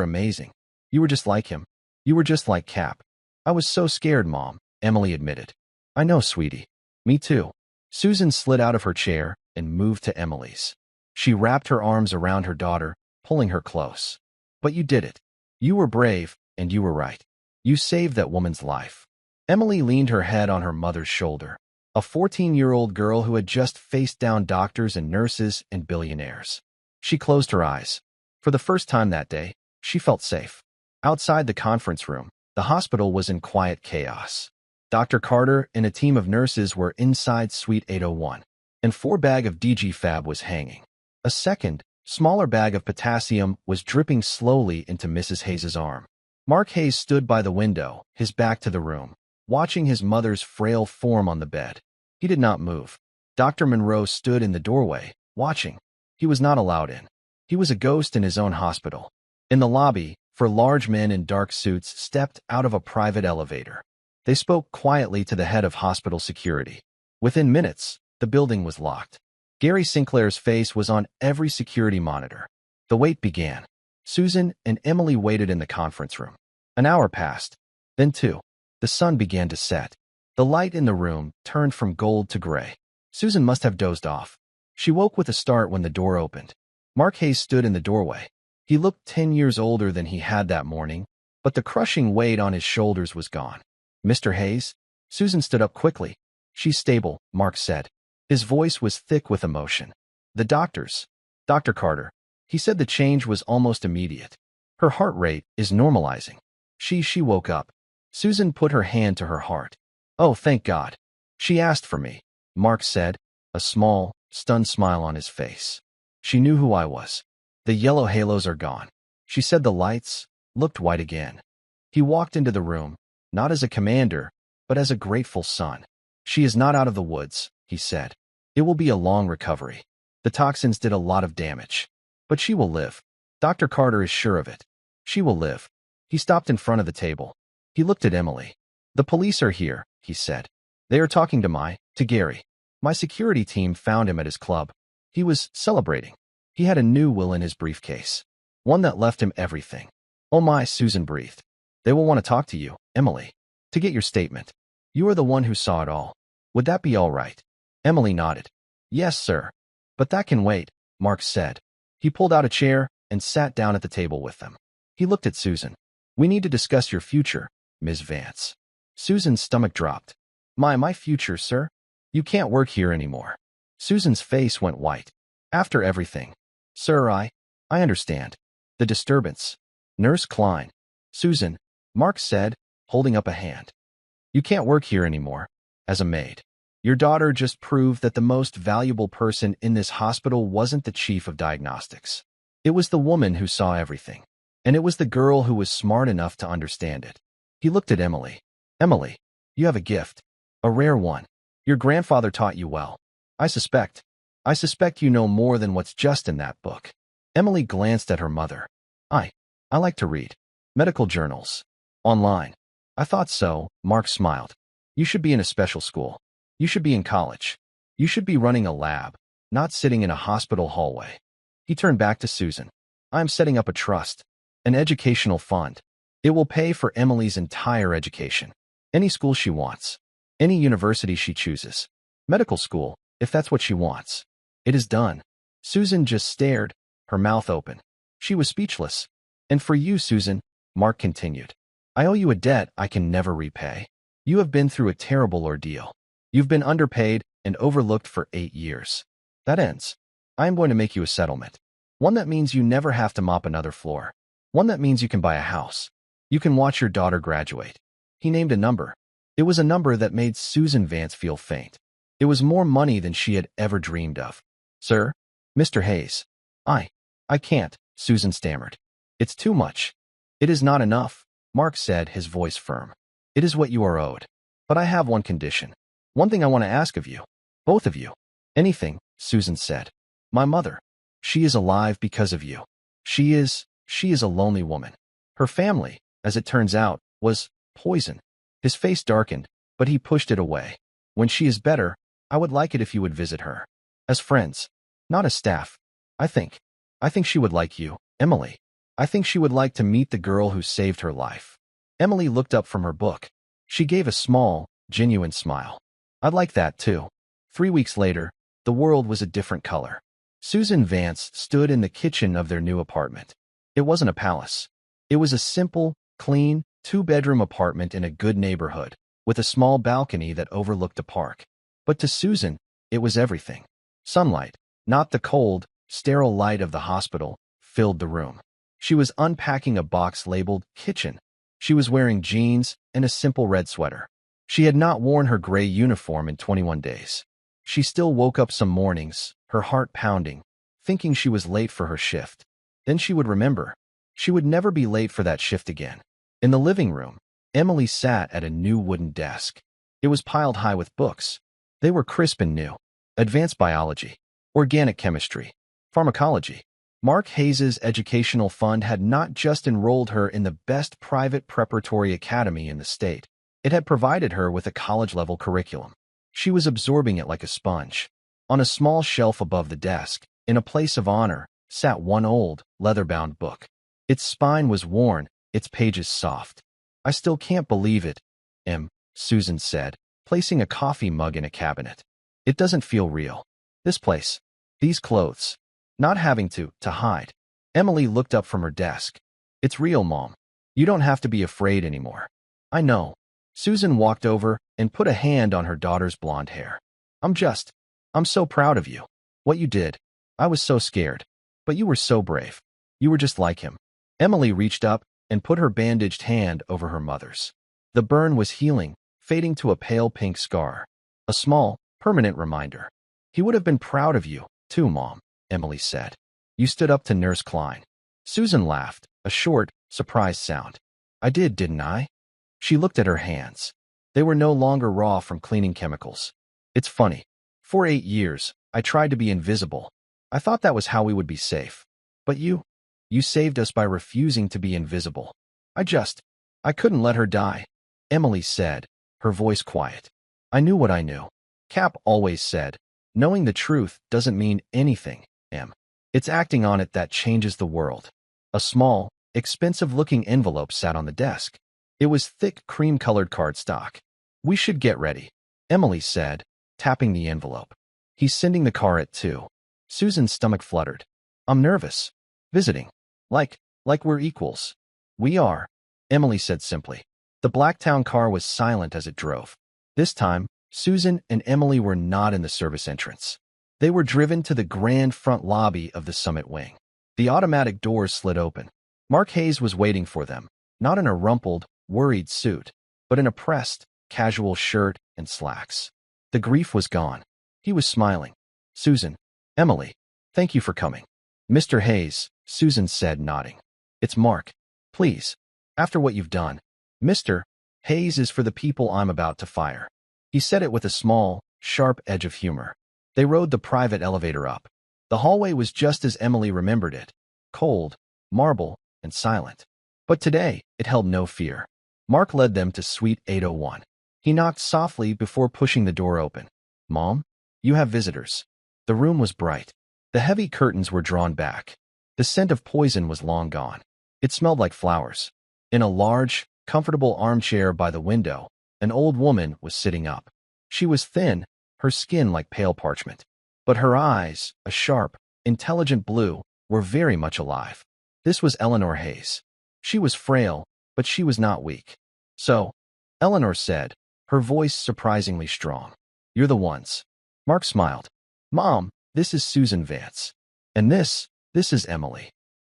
amazing. You were just like him. You were just like Cap." "I was so scared, Mom," Emily admitted. "I know, sweetie. Me too." Susan slid out of her chair and moved to Emily's. She wrapped her arms around her daughter, pulling her close. "But you did it. You were brave, and you were right. You saved that woman's life." Emily leaned her head on her mother's shoulder, a 14-year-old girl who had just faced down doctors and nurses and billionaires. She closed her eyes. For the first time that day, she felt safe. Outside the conference room, the hospital was in quiet chaos. Dr. Carter and a team of nurses were inside Suite 801, and 4 bags of DG Fab was hanging. A second, smaller bag of potassium was dripping slowly into Mrs. Hayes's arm. Mark Hayes stood by the window, his back to the room, watching his mother's frail form on the bed. He did not move. Dr. Monroe stood in the doorway, watching. He was not allowed in. He was a ghost in his own hospital. In the lobby, 4 large men in dark suits stepped out of a private elevator. They spoke quietly to the head of hospital security. Within minutes, the building was locked. Gary Sinclair's face was on every security monitor. The wait began. Susan and Emily waited in the conference room. An hour passed, then 2. The sun began to set. The light in the room turned from gold to gray. Susan must have dozed off. She woke with a start when the door opened. Mark Hayes stood in the doorway. He looked 10 years older than he had that morning, but the crushing weight on his shoulders was gone. "Mr. Hayes?" Susan stood up quickly. "She's stable," Mark said. His voice was thick with emotion. "The doctors. Dr. Carter. He said the change was almost immediate. Her heart rate is normalizing." She woke up. Susan put her hand to her heart. "Oh, thank God. She asked for me," Mark said, a small, stunned smile on his face. "She knew who I was. The yellow halos are gone." She said the lights looked white again. He walked into the room, not as a commander, but as a grateful son. "She is not out of the woods," he said. "It will be a long recovery. The toxins did a lot of damage. But she will live. Dr. Carter is sure of it. She will live." He stopped in front of the table. He looked at Emily. "The police are here," he said. "They are talking to Gary. My security team found him at his club. He was celebrating. He had a new will in his briefcase. One that left him everything." "Oh my," Susan breathed. "They will want to talk to you, Emily. To get your statement. You are the one who saw it all. Would that be all right?" Emily nodded. "Yes, sir. But that can wait," Mark said. He pulled out a chair and sat down at the table with them. He looked at Susan. "We need to discuss your future, Ms. Vance." Susan's stomach dropped. My future, sir? You can't work here anymore." Susan's face went white. "After everything. Sir, I understand. The disturbance. Nurse Klein." "Susan," Mark said, holding up a hand. You can't work here anymore as a maid. Your daughter just proved that the most valuable person in this hospital wasn't the chief of diagnostics. It was the woman who saw everything. And it was the girl who was smart enough to understand it. He looked at Emily. Emily, you have a gift. A rare one. Your grandfather taught you well. I suspect you know more than what's just in that book. Emily glanced at her mother. I like to read. Medical journals. Online. I thought so, Mark smiled. You should be in a special school. You should be in college. You should be running a lab, not sitting in a hospital hallway. He turned back to Susan. I am setting up a trust, an educational fund. It will pay for Emily's entire education. Any school she wants. Any university she chooses. Medical school, if that's what she wants. It is done. Susan just stared, her mouth open. She was speechless. And for you, Susan, Mark continued, I owe you a debt I can never repay. You have been through a terrible ordeal. You've been underpaid and overlooked for 8 years. That ends. I am going to make you a settlement. One that means you never have to mop another floor. One that means you can buy a house. You can watch your daughter graduate. He named a number. It was a number that made Susan Vance feel faint. It was more money than she had ever dreamed of. Sir? Mr. Hayes. I can't, Susan stammered. It's too much. It is not enough, Mark said, his voice firm. It is what you are owed. But I have one condition. One thing I want to ask of you. Both of you. Anything, Susan said. My mother. She is alive because of you. She is a lonely woman. Her family, as it turns out, was poison. His face darkened, but he pushed it away. When she is better, I would like it if you would visit her. As friends, not as staff. I think she would like you, Emily. I think she would like to meet the girl who saved her life. Emily looked up from her book. She gave a small, genuine smile. I'd like that too. 3 weeks later, the world was a different color. Susan Vance stood in the kitchen of their new apartment. It wasn't a palace. It was a simple, clean, 2-bedroom apartment in a good neighborhood, with a small balcony that overlooked a park. But to Susan, it was everything. Sunlight, not the cold, sterile light of the hospital, filled the room. She was unpacking a box labeled kitchen. She was wearing jeans and a simple red sweater. She had not worn her gray uniform in 21 days. She still woke up some mornings, her heart pounding, thinking she was late for her shift. Then she would remember. She would never be late for that shift again. In the living room, Emily sat at a new wooden desk. It was piled high with books. They were crisp and new. Advanced biology, organic chemistry, pharmacology. Mark Hayes's educational fund had not just enrolled her in the best private preparatory academy in the state. It had provided her with a college-level curriculum. She was absorbing it like a sponge. On a small shelf above the desk, in a place of honor, sat one old, leather-bound book. Its spine was worn, its pages soft. I still can't believe it, Susan said, placing a coffee mug in a cabinet. It doesn't feel real. This place. These clothes. Not having to hide. Emily looked up from her desk. It's real, Mom. You don't have to be afraid anymore. I know. Susan walked over and put a hand on her daughter's blonde hair. I'm so proud of you. What you did. I was so scared. But you were so brave. You were just like him. Emily reached up and put her bandaged hand over her mother's. The burn was healing, fading to a pale pink scar. A small, permanent reminder. He would have been proud of you, too, Mom, Emily said. You stood up to Nurse Klein. Susan laughed, a short, surprised sound. I did, didn't I? She looked at her hands. They were no longer raw from cleaning chemicals. It's funny. For 8 years, I tried to be invisible. I thought that was how we would be safe. But you saved us by refusing to be invisible. I couldn't let her die, Emily said, her voice quiet. I knew what I knew. Cap always said, knowing the truth doesn't mean anything, Em. It's acting on it that changes the world. A small, expensive-looking envelope sat on the desk. It was thick, cream-colored cardstock. We should get ready, Emily said, tapping the envelope. He's sending the car at 2. Susan's stomach fluttered. I'm nervous. Visiting. Like we're equals. We are, Emily said simply. The Blacktown car was silent as it drove. This time, Susan and Emily were not in the service entrance. They were driven to the grand front lobby of the Summit Wing. The automatic doors slid open. Mark Hayes was waiting for them, not in a rumpled, worried suit, but in a pressed, casual shirt, and slacks. The grief was gone. He was smiling. Susan. Emily. Thank you for coming. Mr. Hayes, Susan said, nodding. It's Mark. Please. After what you've done. Mr. Hayes is for the people I'm about to fire. He said it with a small, sharp edge of humor. They rode the private elevator up. The hallway was just as Emily remembered it. Cold, marble, and silent. But today, it held no fear. Mark led them to Suite 801. He knocked softly before pushing the door open. Mom? You have visitors. The room was bright. The heavy curtains were drawn back. The scent of poison was long gone. It smelled like flowers. In a large, comfortable armchair by the window, an old woman was sitting up. She was thin, her skin like pale parchment. But her eyes, a sharp, intelligent blue, were very much alive. This was Eleanor Hayes. She was frail, but she was not weak. So, Eleanor said, her voice surprisingly strong. You're the ones. Mark smiled. Mom, this is Susan Vance. And this is Emily.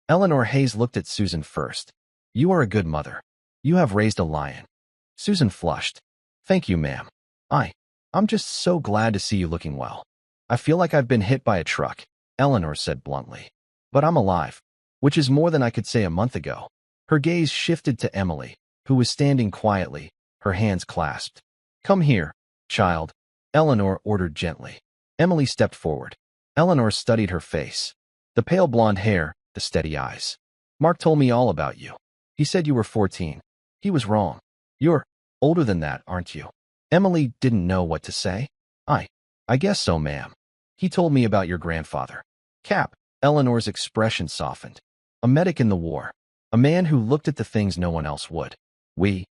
Eleanor Hayes looked at Susan first. You are a good mother. You have raised a lion. Susan flushed. Thank you, ma'am. I'm just so glad to see you looking well. I feel like I've been hit by a truck, Eleanor said bluntly. But I'm alive, which is more than I could say a month ago. Her gaze shifted to Emily, who was standing quietly, her hands clasped. Come here, child, Eleanor ordered gently. Emily stepped forward. Eleanor studied her face. The pale blonde hair, the steady eyes. Mark told me all about you. He said you were 14. He was wrong. You're older than that, aren't you? Emily didn't know what to say. I guess so, ma'am. He told me about your grandfather. Cap. Eleanor's expression softened. A medic in the war. A man who looked at the things no one else would. We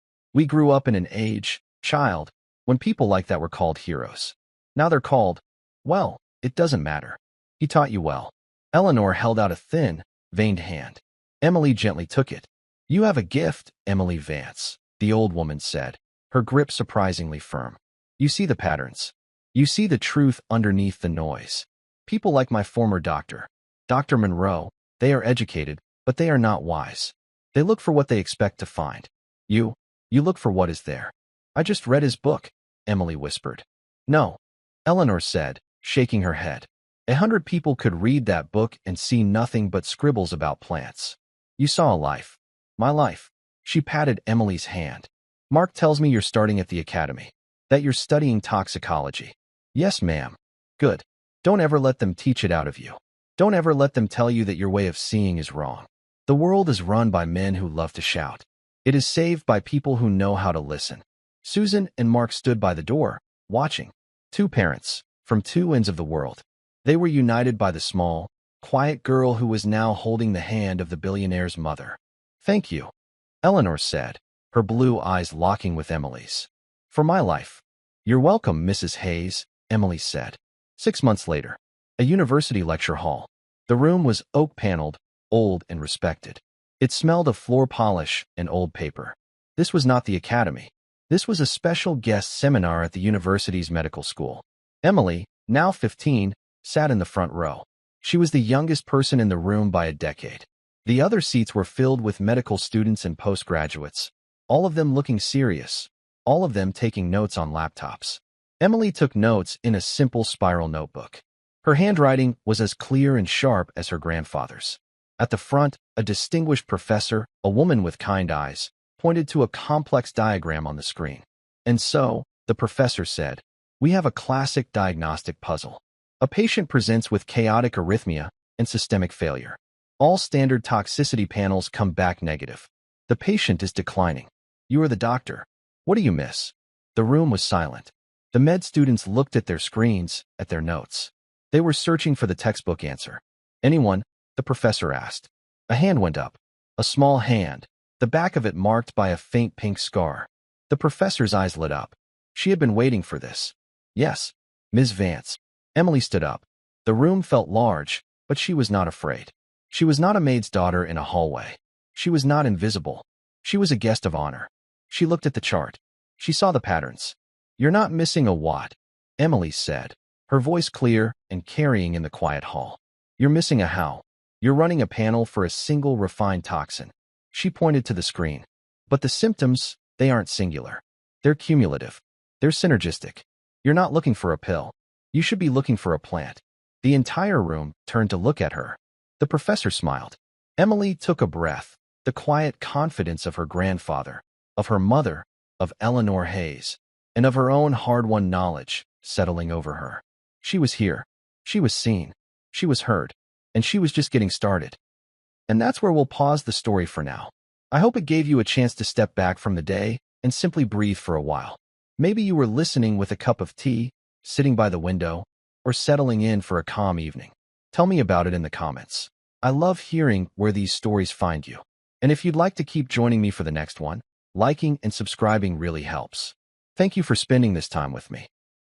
grew up in an age, child, when people like that were called heroes. Now they're called, well, it doesn't matter. He taught you well. Eleanor held out a thin, veined hand. Emily gently took it. You have a gift, Emily Vance, the old woman said, her grip surprisingly firm. You see the patterns. You see the truth underneath the noise. People like my former doctor, Dr. Monroe, they are educated, but they are not wise. They look for what they expect to find. You look for what is there. I just read his book, Emily whispered. No, Eleanor said, shaking her head. 100 people could read that book and see nothing but scribbles about plants. You saw a life. My life. She patted Emily's hand. Mark tells me you're starting at the academy. That you're studying toxicology. Yes, ma'am. Good. Don't ever let them teach it out of you. Don't ever let them tell you that your way of seeing is wrong. The world is run by men who love to shout. It is saved by people who know how to listen. Susan and Mark stood by the door, watching. Two parents, from two ends of the world. They were united by the small, quiet girl who was now holding the hand of the billionaire's mother. Thank you, Eleanor said, her blue eyes locking with Emily's. For my life. You're welcome, Mrs. Hayes, Emily said. 6 months later, a university lecture hall. The room was oak-paneled, old and respected. It smelled of floor polish and old paper. This was not the academy. This was a special guest seminar at the university's medical school. Emily, now 15, sat in the front row. She was the youngest person in the room by a decade. The other seats were filled with medical students and postgraduates, all of them looking serious, all of them taking notes on laptops. Emily took notes in a simple spiral notebook. Her handwriting was as clear and sharp as her grandfather's. At the front, a distinguished professor, a woman with kind eyes, pointed to a complex diagram on the screen. And so, the professor said, we have a classic diagnostic puzzle. A patient presents with chaotic arrhythmia and systemic failure. All standard toxicity panels come back negative. The patient is declining. You are the doctor. What do you miss? The room was silent. The med students looked at their screens, at their notes. They were searching for the textbook answer. Anyone? The professor asked. A hand went up. A small hand, the back of it marked by a faint pink scar. The professor's eyes lit up. She had been waiting for this. Yes, Ms. Vance. Emily stood up. The room felt large, but she was not afraid. She was not a maid's daughter in a hallway. She was not invisible. She was a guest of honor. She looked at the chart. She saw the patterns. You're not missing a what, Emily said, her voice clear and carrying in the quiet hall. You're missing a how. You're running a panel for a single refined toxin. She pointed to the screen. But the symptoms, they aren't singular. They're cumulative. They're synergistic. You're not looking for a pill. You should be looking for a plant. The entire room turned to look at her. The professor smiled. Emily took a breath, the quiet confidence of her grandfather, of her mother, of Eleanor Hayes, and of her own hard-won knowledge settling over her. She was here. She was seen. She was heard. And she was just getting started. And that's where we'll pause the story for now. I hope it gave you a chance to step back from the day and simply breathe for a while. Maybe you were listening with a cup of tea, sitting by the window, or settling in for a calm evening. Tell me about it in the comments. I love hearing where these stories find you. And if you'd like to keep joining me for the next one, liking and subscribing really helps. Thank you for spending this time with me.